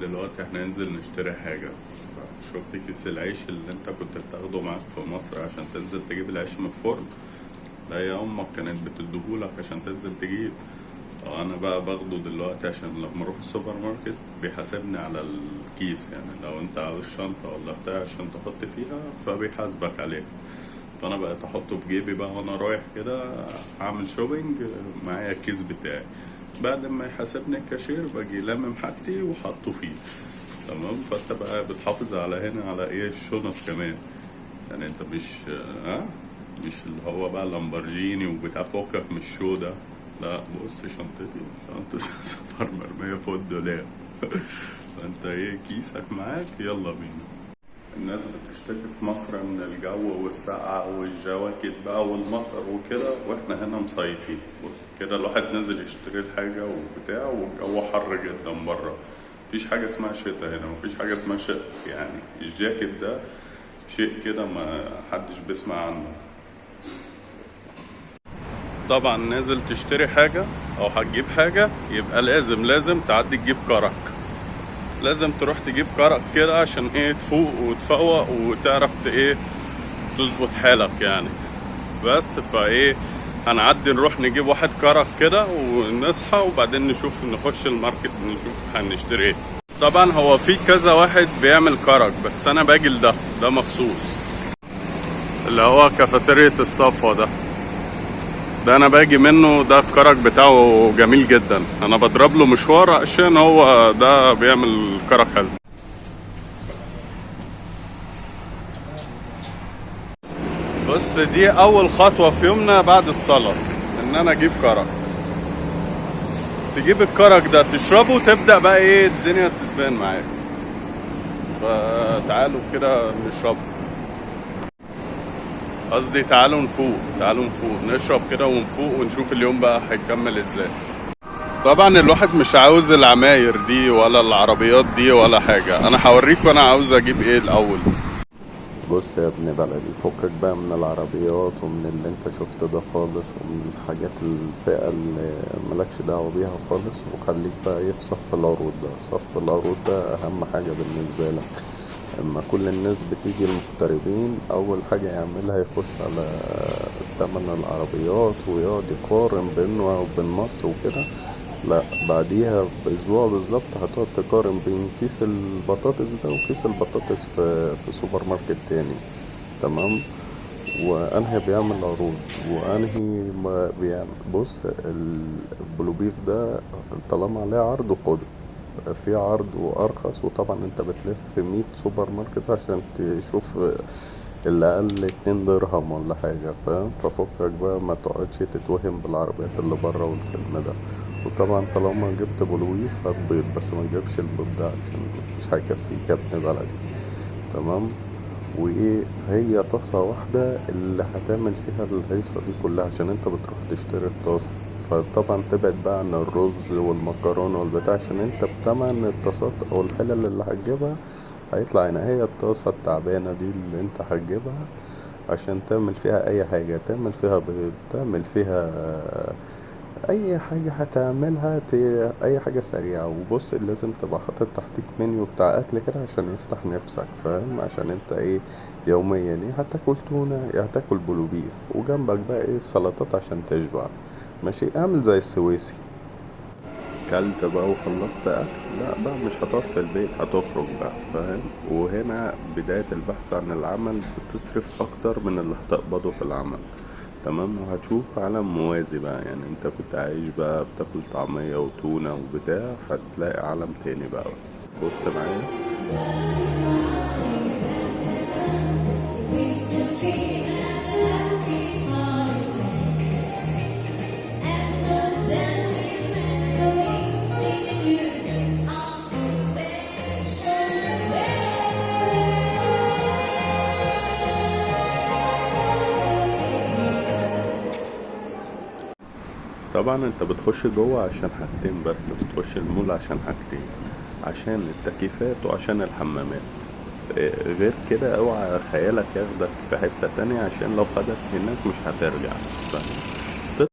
دلوقتي احنا ننزل نشتري حاجة. شفت كيس العيش اللي انت كنت بتاخده معاك في مصر عشان تنزل تجيب العيش من الفرن؟ لا، يا امك كانت بتديهولك عشان تنزل تجيب. انا بقى باخده دلوقتي عشان لما اروح السوبر ماركت بيحاسبني على الكيس، يعني لو انت عاوز شنطة ولا بتاع عشان تحط فيها فبيحاسبك عليه. فانا بقيت احطه في جيبي بقى وانا رايح كده اعمل شوبينج، معايا الكيس بتاعي. بعد ما يحاسبني الكاشير باجي لامم حاجتي وحطه فيه. تمام. فانت بقى بتحافظ على هنا على ايه الشنط كمان. يعني انت مش مش اللي هو بقى لامبرجيني وبتاع فوقك من الشو ده. لا، بص شنطتي شنطة سفر مرمية فوق الدولاب. فانت ايه كيسك معاك، يلا بينا. الناس بتشتكي في مصر من الجو والسقعة والجواكت بقى والمطر وكده، واحنا هنا مصيفين. بص كده الواحد نزل يشتري الحاجة وبتاع والجو حر جدا بره. مفيش حاجة اسمها شتا هنا، مفيش حاجة اسمها شتا. يعني الجاكيت ده شيء كده ما حدش بيسمع عنه. طبعا نازل تشتري حاجة او هتجيب حاجة يبقى لازم تعدي تجيب كرك. لازم تروح تجيب كرك كده عشان ايه تفوق وتفوق وتعرف ايه تظبط حالك يعني. بس فايه هنعدي نروح نجيب واحد كرك كده ونصحى وبعدين نشوف نخش الماركت نشوف هنشتري ايه. طبعا هو في كذا واحد بيعمل كرك بس انا باجي ده مخصوص، اللي هو كافيتيريا الصفوة ده انا باجي منه. ده الكرك بتاعه جميل جدا، انا بضرب له مشوار عشان هو ده بيعمل كرك حلو. بص دي اول خطوة في يومنا بعد الصلاة، ان انا اجيب كرك. تجيب الكرك ده تشربه تبدأ بقى ايه الدنيا تتبان معاك. فتعالوا كده نشرب، قصدي تعالوا نفوق نشرب كده ونفوق ونشوف اليوم بقى هيكمل ازاي. طبعا الواحد مش عاوز العماير دي ولا العربيات دي ولا حاجة. انا هوريك وانا عاوز اجيب ايه الاول. بص يا ابن بلدي، فكك بقى من العربيات ومن اللي انت شفته ده خالص ومن الحاجات الفئة اللي ملكش دعوة بيها خالص، وخليك بقى ايه في صف العروض ده. صف العروض ده اهم حاجة بالنسبة لك. اما كل الناس بتيجي المغتربين اول حاجة يعملها يخش على تمن العربيات ويقعد يقارن بينه وبين مصر وكده. لا، بعديها باسبوع بالظبط هتقعد تقارن بين كيس البطاطس ده وكيس البطاطس في سوبر ماركت تاني. تمام. وانهي بيعمل عروض وانهي ما بيعمل. بص البلوبيف ده طالما عليه عرض خده، في عرض وارخص. وطبعا انت بتلف في 100 سوبر ماركت عشان تشوف اللي اقل 2 درهم ولا حاجة، فاهم؟ ففكك بقى ما تقعدش تتوهم بالعربيات اللي بره والفيلم ده. وطبعا طالما جبت بلويف هات بيض، بس ما تجيبش البيض ده عشان مش هيكفيك يا ابن بلدي. تمام. وايه هي طاسة واحدة اللي هتعمل فيها الهيصة دي كلها عشان انت بتروح تشتري الطاسة. فطبعا تبعد بقى عن الرز والمكرونة والبتاع عشان انت بتمن الطاسات او الحلل اللي هتجيبها هيطلع هنا هي الطاسة التعبانة دي اللي انت هتجيبها عشان تعمل فيها اي حاجة. تعمل فيها بيض، تعمل فيها اي حاجة هتعملها اي حاجة سريعة. وبص لازم تبقى حاطط تحتيك منيو بتاع اكل كده عشان يفتح نفسك، فاهم؟ عشان انت ايه يوميا ايه هتاكل تونة يا هتاكل بلوبيف وجنبك بقى ايه السلطات عشان تشبع. ماشي، اعمل زي السويسي. كلت بقى وخلصت اكل، لا بقى مش هتقعد في البيت، هتخرج بقى، فاهم؟ وهنا بداية البحث عن العمل، بتصرف اكتر من اللي هتقبضه في العمل. تمام. وهتشوف عالم موازي بقى. يعني انت كنت عايش بقى بتاكل طعمية وتونة وبتاع، هتلاقي عالم تاني بقى. بص معايا. طبعا انت بتخش جوه عشان حاجتين بس، بتخش المول عشان حاجتين، عشان التكييفات وعشان الحمامات. غير كده اوعى خيالك ياخدك في حتة تانية عشان لو خدك هناك مش هترجع، فاهم؟